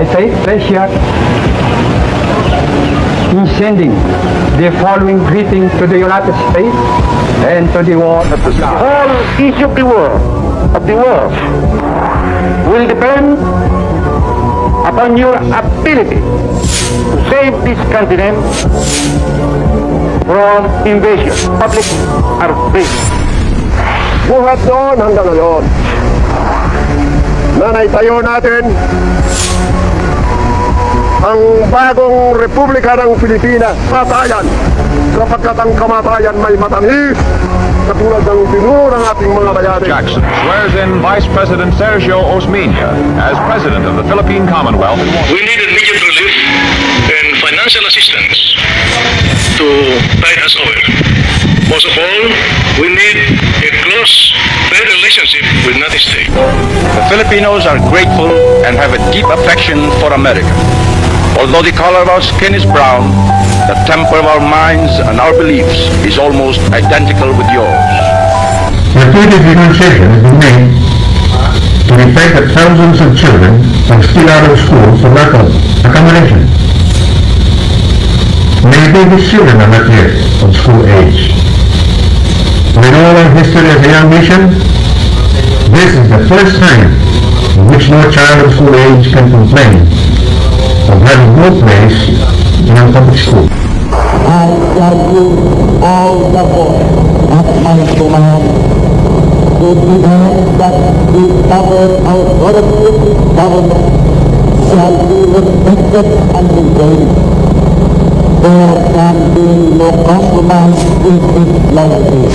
I take pleasure in sending the following greeting to the United States and to the world at large. All issue of the world will depend upon your ability to save this continent from invasion, public arbitration. Buhat noon hanggang ngayon na naitayo natin ang bagong Republika ng Pilipinas. Kamatayan, sapagkat ang kamatayan may matamis, katulad ng tinurang ating mga bayani. Jackson swears in Vice President Sergio Osmeña as President of the Philippine Commonwealth. We need immediate relief and financial assistance to tide us over. Most of all, we need a close trade relationship with United States. The Filipinos are grateful and have a deep affection for America. Although the color of our skin is brown, the temper of our minds and our beliefs is almost identical with yours. Repeated denunciation has been made to the fact that thousands of children are still out of school for lack of accommodation. Many baby children are not yet of school age. With all our history as a young nation, this is the first time in which no child of school age can complain of having no place in a public school. I charge you all the force at my command to demand that the power authority government shall be respected and maintained. There can be no compromise with this loyalty.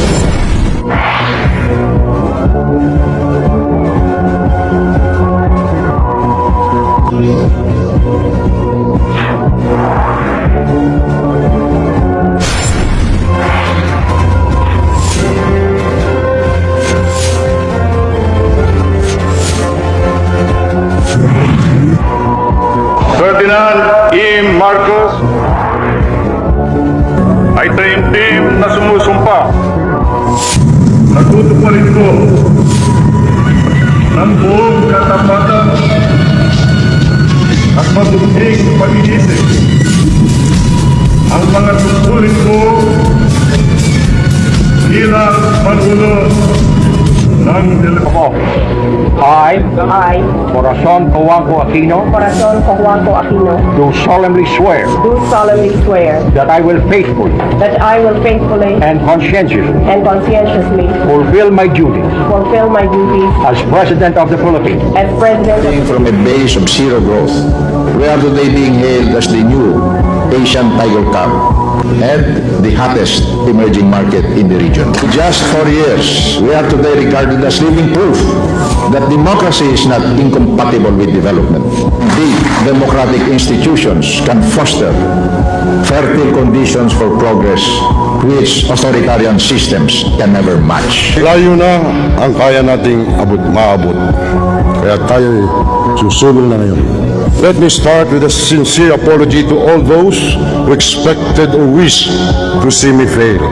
Ferdinand E. Marcos ay taimtim na sumusumpa na tutuparin ko ng buong katapatan at mabuting pag-iisip ang mga tungkulin ko bilang Pangulo ng Delegasyon. I, Corazon Cojuangco Aquino, Corazon Cojuangco Aquino, do solemnly swear do solemnly swear that I will faithfully that I will faithfully and conscientiously and conscientiously fulfill my duties fulfill my duties as President of the Philippines. as President of From a base of zero growth, we are today being hailed as the new Asian tiger cub and the hottest emerging market in the region. In just 4 years, we are today regarded as living proof that democracy is not incompatible with development. Indeed, democratic institutions can foster fertile conditions for progress which authoritarian systems can never match. Layo na ang kaya nating maabot. Kaya tayo susulong na ngayon. Let me start with a sincere apology to all those who expected or wished to see me fail.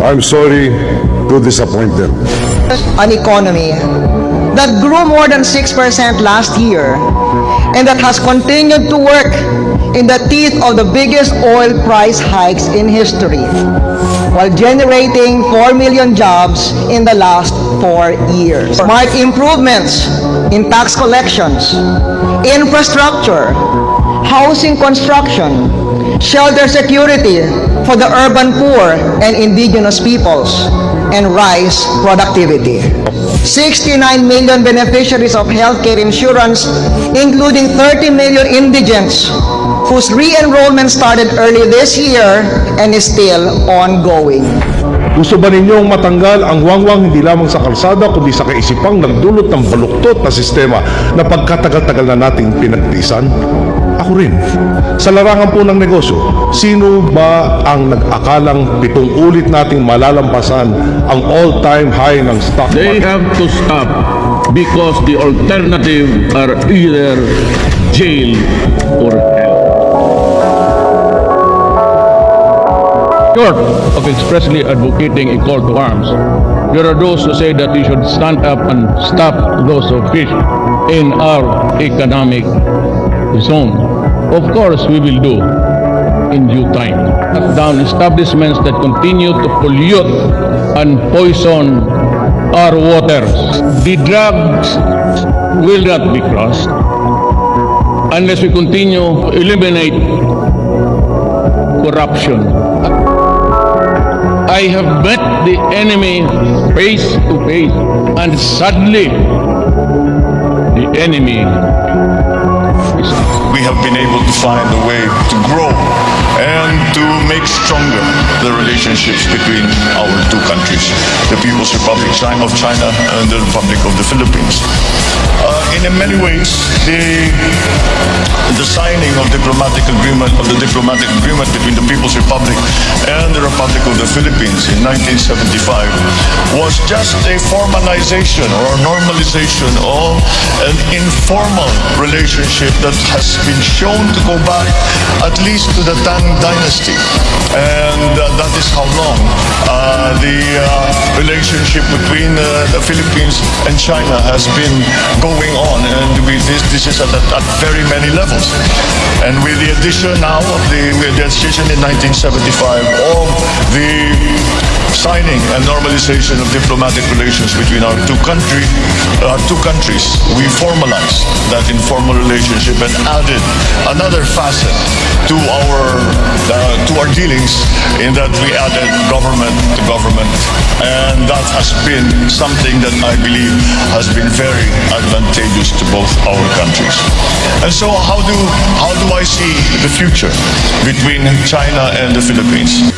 I'm sorry to disappoint them. An economy that grew more than 6% last year and that has continued to work in the teeth of the biggest oil price hikes in history while generating 4 million jobs in the last 4 years. Smart improvements in tax collections, infrastructure, housing construction, shelter security for the urban poor and indigenous peoples, and rice productivity. 69 million beneficiaries of healthcare insurance, including 30 million indigents whose re-enrollment started early this year and is still ongoing. Gusto ba ninyong matanggal ang wangwang hindi lamang sa kalsada kundi sa kaisipang nagdulot ng baluktot na sistema na pagkatagal-tagal na nating pinagtiisan? Ako rin. Sa larangan po ng negosyo, sino ba ang nag-akalang 7 ulit nating malalampasan ang all-time high ng stock They market? have to stop because the alternative are either jail or hell. Short of expressly advocating a call to arms, there are those who say that we should stand up and stop those who fish in our economic zone. Of course, we will do in due time. Cut down establishments that continue to pollute and poison our waters. The drugs will not be crossed unless we continue to eliminate corruption. I have met the enemy face to face, and sadly, the enemy is. We have been able to find a way to grow and to make stronger the relationships between our two countries, the People's Republic of China and the Republic of the Philippines. In many ways, the signing of the diplomatic agreement between the People's Republic and the Republic of the Philippines in 1975 was just a formalization or normalization of an informal relationship that has been shown to go back at least to the Tang Dynasty. And that is how long the relationship between the Philippines and China has been going on, and this is at very many levels. And with the addition now of with the decision in 1975 of the signing and normalization of diplomatic relations between our two countries, we formalized that informal relationship and added another facet to our dealings, in that we added government to government, and that has been something that I believe has been very advantageous to both our countries. And so how do I see the future between China and the Philippines?